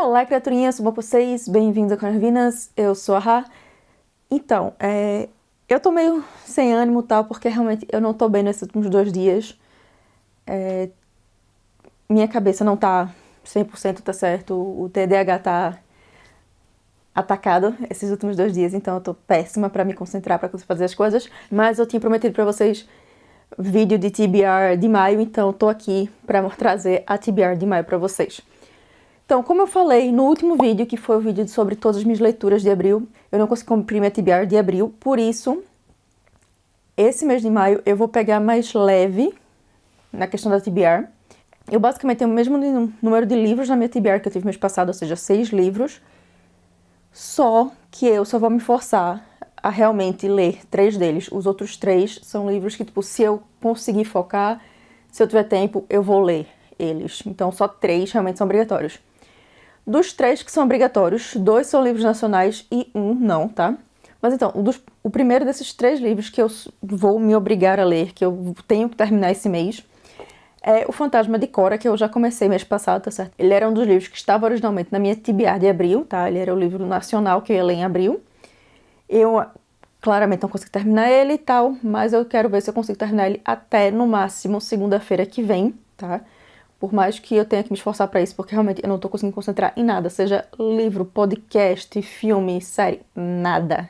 Olá, criaturinhas, tudo bom com vocês? Bem-vindos a Corvinas, eu sou a Rá. Então, eu tô meio sem ânimo e tal, porque realmente eu não tô bem nesses últimos 2 dias. Minha cabeça não tá 100%, tá certo? O TDAH tá atacado esses últimos 2 dias, então eu tô péssima pra me concentrar, pra fazer as coisas. Mas eu tinha prometido pra vocês vídeo de TBR de maio, então eu tô aqui pra trazer a TBR de maio pra vocês. Então, como eu falei no último vídeo, que foi o vídeo sobre todas as minhas leituras de abril, eu não consegui cumprir minha TBR de abril, por isso, esse mês de maio eu vou pegar mais leve na questão da TBR. Eu basicamente tenho o mesmo número de livros na minha TBR que eu tive mês passado, ou seja, 6 livros, só que eu só vou me forçar a realmente ler 3 deles. Os outros 3 são livros que, tipo, se eu conseguir focar, se eu tiver tempo, eu vou ler eles. Então, só 3 realmente são obrigatórios. Dos 3 que são obrigatórios, 2 são livros nacionais e 1 não, tá? Mas então, o primeiro desses 3 livros que eu vou me obrigar a ler, que eu tenho que terminar esse mês, é O Fantasma de Cora, que eu já comecei mês passado, tá certo? Ele era um dos livros que estava originalmente na minha TBR de abril, tá? Ele era o livro nacional que eu ia ler em abril. Eu claramente não consegui terminar ele e tal, mas eu quero ver se eu consigo terminar ele até, no máximo, segunda-feira que vem, tá? Por mais que eu tenha que me esforçar pra isso, porque realmente eu não tô conseguindo concentrar em nada. Seja livro, podcast, filme, série, nada.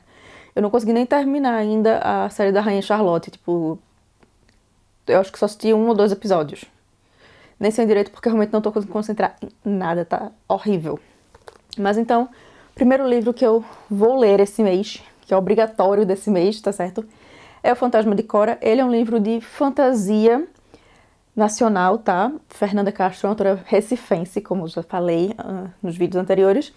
Eu não consegui nem terminar ainda a série da Rainha Charlotte. Tipo, eu acho que só assisti 1 ou 2 episódios. Nem sei direito porque eu realmente não tô conseguindo concentrar em nada, tá horrível. Mas então, o primeiro livro que eu vou ler esse mês, que é obrigatório desse mês, tá certo? É O Fantasma de Cora. Ele é um livro de fantasia nacional, tá? Fernanda Castro é uma autora recifense, como eu já falei nos vídeos anteriores.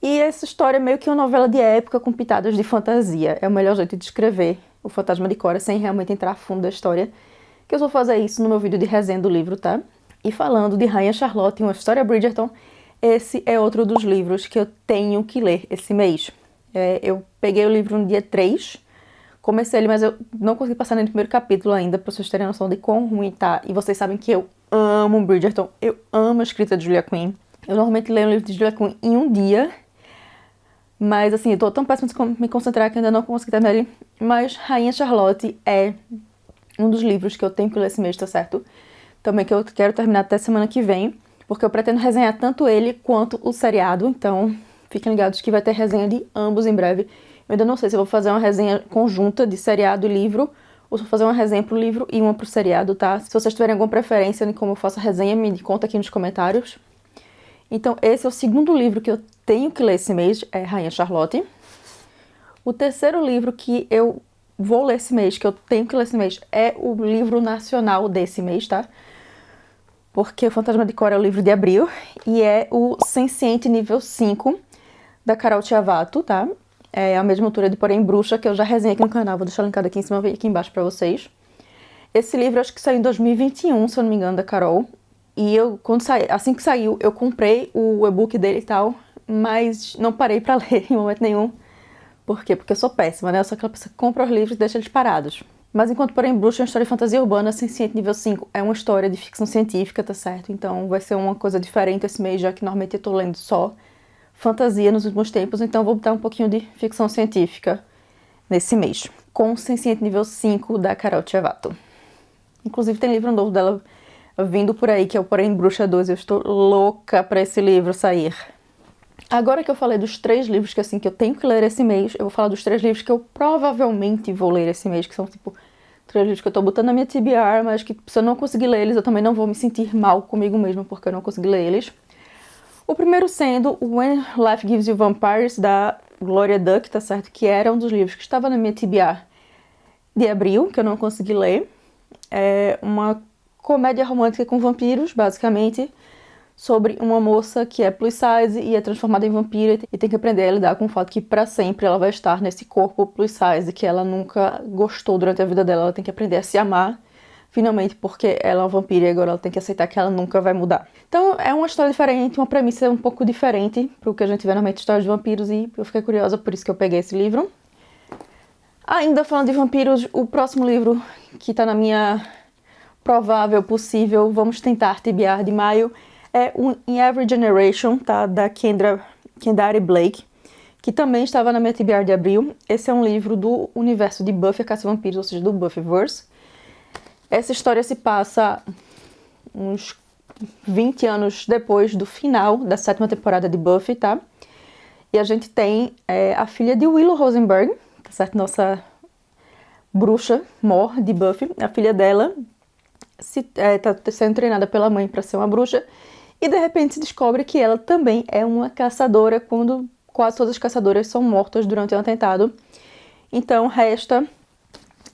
E essa história é meio que uma novela de época com pitadas de fantasia. É o melhor jeito de descrever O Fantasma de Cora sem realmente entrar a fundo da história. Que eu vou fazer isso no meu vídeo de resenha do livro, tá? E falando de Rainha Charlotte e Uma História Bridgerton, esse é outro dos livros que eu tenho que ler esse mês. Eu peguei o livro no dia 3, comecei ele, mas eu não consegui passar nem no primeiro capítulo ainda, pra vocês terem noção de quão ruim tá. E vocês sabem que eu amo Bridgerton, eu amo a escrita de Julia Quinn. Eu normalmente leio um livro de Julia Quinn em um dia, mas assim, eu tô tão péssima de me concentrar que ainda não consegui terminar ele. Mas Rainha Charlotte é um dos livros que eu tenho que ler esse mês, tá certo? Também que eu quero terminar até semana que vem, porque eu pretendo resenhar tanto ele quanto o seriado, então fiquem ligados que vai ter resenha de ambos em breve. Eu ainda não sei se eu vou fazer uma resenha conjunta de seriado e livro, ou se vou fazer uma resenha pro livro e uma pro seriado, tá? Se vocês tiverem alguma preferência em como eu faço a resenha, me conta aqui nos comentários. Então, esse é o segundo livro que eu tenho que ler esse mês, é Rainha Charlotte. O terceiro livro que eu vou ler esse mês, que eu tenho que ler esse mês, é o livro nacional desse mês, tá? Porque O Fantasma de Cora é o livro de abril, e é o Senciente nível 5, da Carol Chiavato, tá? É a mesma autora de Porém Bruxa, que eu já resenhei aqui no canal, vou deixar linkado aqui em cima e aqui embaixo pra vocês. Esse livro acho que saiu em 2021, se eu não me engano, da Carol. E eu, assim que saiu, eu comprei o e-book dele e tal, mas não parei pra ler em momento nenhum. Por quê? Porque eu sou péssima, né? Eu sou aquela pessoa que compra os livros e deixa eles parados. Mas enquanto Porém Bruxa é uma história de fantasia urbana, Senciente nível 5 é uma história de ficção científica, tá certo? Então vai ser uma coisa diferente esse mês, já que normalmente eu tô lendo só fantasia nos últimos tempos, então vou botar um pouquinho de ficção científica nesse mês, com Senciente nível 5 da Carol Chiavato. Inclusive tem livro novo dela vindo por aí, que é o Porém Bruxa 2, eu estou louca pra esse livro sair. Agora que eu falei dos 3 livros que eu tenho que ler esse mês, eu vou falar dos 3 livros que eu provavelmente vou ler esse mês, que são tipo 3 livros que eu tô botando na minha TBR, mas que se eu não conseguir ler eles, eu também não vou me sentir mal comigo mesma, porque eu não consegui ler eles. O primeiro sendo When Life Gives You Vampires, da Gloria Duck, tá certo? Que era um dos livros que estava na minha TBR de abril, que eu não consegui ler. É uma comédia romântica com vampiros, basicamente, sobre uma moça que é plus size e é transformada em vampira e tem que aprender a lidar com o fato que pra sempre ela vai estar nesse corpo plus size que ela nunca gostou durante a vida dela. Ela tem que aprender a se amar, finalmente, porque ela é uma vampira e agora ela tem que aceitar que ela nunca vai mudar. Então é uma história diferente, uma premissa um pouco diferente pro que a gente vê normalmente em histórias de vampiros, e eu fiquei curiosa, por isso que eu peguei esse livro. Ainda falando de vampiros, o próximo livro que tá na minha provável, possível, vamos tentar TBR de maio, é um In Every Generation, tá? Da Kendare Blake, que também estava na minha TBR de abril. Esse é um livro do universo de Buffy a Caça-Vampiros, ou seja, do Buffyverse. Essa história se passa uns 20 anos depois do final da 7ª temporada de Buffy, tá? E a gente tem a filha de Willow Rosenberg, tá certo? Nossa bruxa mor de Buffy. A filha dela tá sendo treinada pela mãe para ser uma bruxa. E de repente se descobre que ela também é uma caçadora, quando quase todas as caçadoras são mortas durante um atentado. Então resta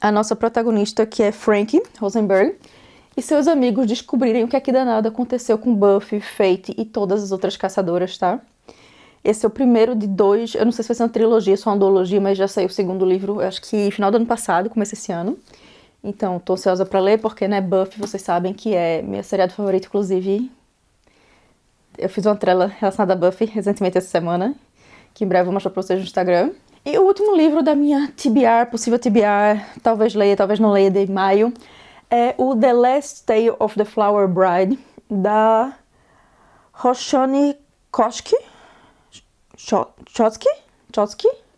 a nossa protagonista, que é Frankie Rosenberg, e seus amigos descobrirem o que aqui danado aconteceu com Buffy, Fate e todas as outras caçadoras, tá? Esse é o primeiro de 2, eu não sei se vai ser uma trilogia, só uma duologia, mas já saiu o segundo livro, acho que final do ano passado, começo esse ano. Então, tô ansiosa pra ler, porque, né, Buffy, vocês sabem que é minha seriado favorito, inclusive. Eu fiz uma trela relacionada a Buffy recentemente essa semana, que em breve eu vou mostrar pra vocês no Instagram. E o último livro da minha TBR, possível TBR, talvez leia, talvez não leia, de maio, é o The Last Tale of the Flower Bride, da Roshani Chotski,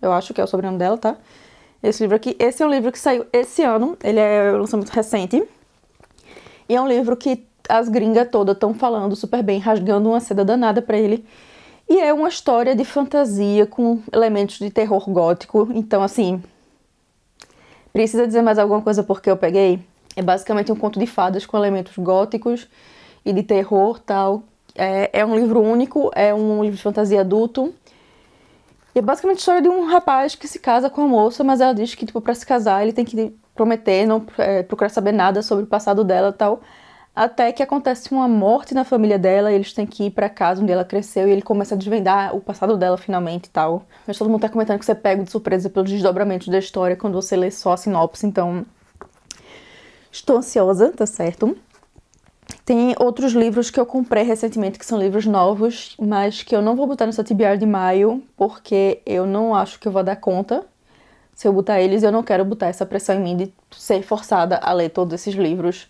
eu acho que é o sobrenome dela, tá? Esse livro aqui, esse é um livro que saiu esse ano, ele é um lançamento recente, e é um livro que as gringas todas estão falando super bem, rasgando uma seda danada pra ele, e é uma história de fantasia com elementos de terror gótico, então assim, precisa dizer mais alguma coisa porque eu peguei? É basicamente um conto de fadas com elementos góticos e de terror, tal. É um livro único, é um livro de fantasia adulto. E é basicamente a história de um rapaz que se casa com a moça, mas ela diz que, tipo, pra se casar ele tem que prometer, não procurar saber nada sobre o passado dela e tal. Até que acontece uma morte na família dela e eles têm que ir pra casa onde ela cresceu e ele começa a desvendar o passado dela finalmente e tal. Mas todo mundo tá comentando que você é pego de surpresa pelos desdobramentos da história quando você lê só a sinopse, então estou ansiosa, tá certo? Tem outros livros que eu comprei recentemente, que são livros novos, mas que eu não vou botar nessa TBR de maio, porque eu não acho que eu vou dar conta. Se eu botar eles, eu não quero botar essa pressão em mim de ser forçada a ler todos esses livros,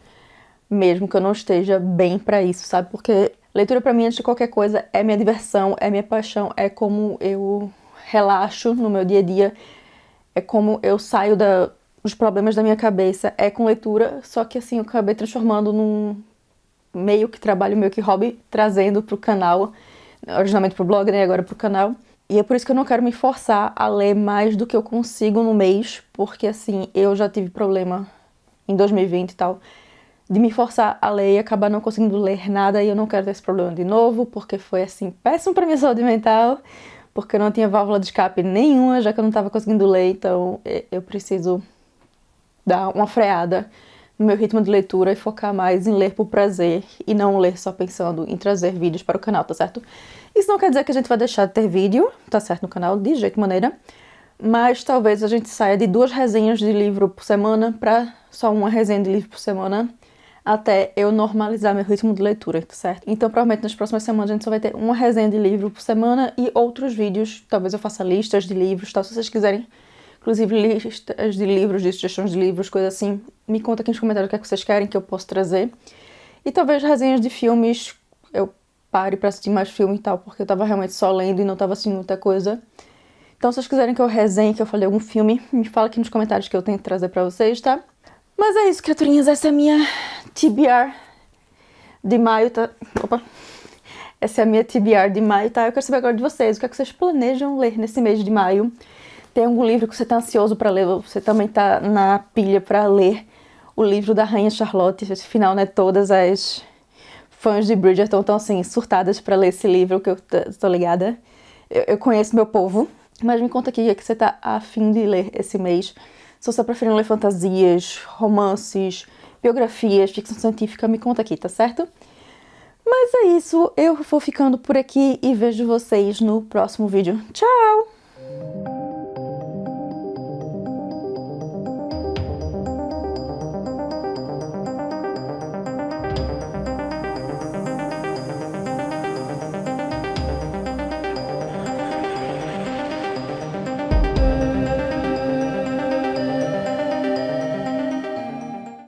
mesmo que eu não esteja bem pra isso, sabe? Porque leitura pra mim, antes de qualquer coisa, é minha diversão, é minha paixão, é como eu relaxo no meu dia a dia, é como eu saio dos problemas da minha cabeça, é com leitura, só que assim, eu acabei transformando num meio que trabalho, meio que hobby, trazendo pro canal, originalmente pro blog, né, agora pro canal. E é por isso que eu não quero me forçar a ler mais do que eu consigo no mês, porque assim, eu já tive problema em 2020 e tal, de me forçar a ler e acabar não conseguindo ler nada, e eu não quero ter esse problema de novo, porque foi assim, péssimo pra minha saúde mental, porque eu não tinha válvula de escape nenhuma, já que eu não tava conseguindo ler, então eu preciso dar uma freada no meu ritmo de leitura e focar mais em ler por prazer e não ler só pensando em trazer vídeos para o canal, tá certo? Isso não quer dizer que a gente vai deixar de ter vídeo, tá certo, no canal, de jeito maneira, mas talvez a gente saia de 2 resenhas de livro por semana para só uma resenha de livro por semana, até eu normalizar meu ritmo de leitura, tá certo? Então provavelmente nas próximas semanas a gente só vai ter uma resenha de livro por semana e outros vídeos, talvez eu faça listas de livros, tá? Se vocês quiserem, inclusive listas de livros, de sugestões de livros, coisas assim, me conta aqui nos comentários o que é que vocês querem que eu possa trazer. E talvez resenhas de filmes, eu pare pra assistir mais filme e tal, porque eu tava realmente só lendo e não tava assistindo muita coisa. Então se vocês quiserem que eu resenhe, que eu falei algum filme, me fala aqui nos comentários que eu tento trazer pra vocês, tá? Mas é isso, criaturinhas, essa é a minha TBR de maio, tá? Opa! Essa é a minha TBR de maio, tá? Eu quero saber agora de vocês, o que é que vocês planejam ler nesse mês de maio? Tem algum livro que você tá ansioso pra ler? Você também tá na pilha pra ler o livro da Rainha Charlotte? Afinal, né, todas as fãs de Bridgerton estão, assim, surtadas pra ler esse livro, que eu tô ligada. Eu conheço meu povo, mas me conta aqui o que é que você tá a fim de ler esse mês. Se você tá preferindo ler fantasias, romances, biografias, ficção científica, me conta aqui, tá certo? Mas é isso, eu vou ficando por aqui e vejo vocês no próximo vídeo. Tchau!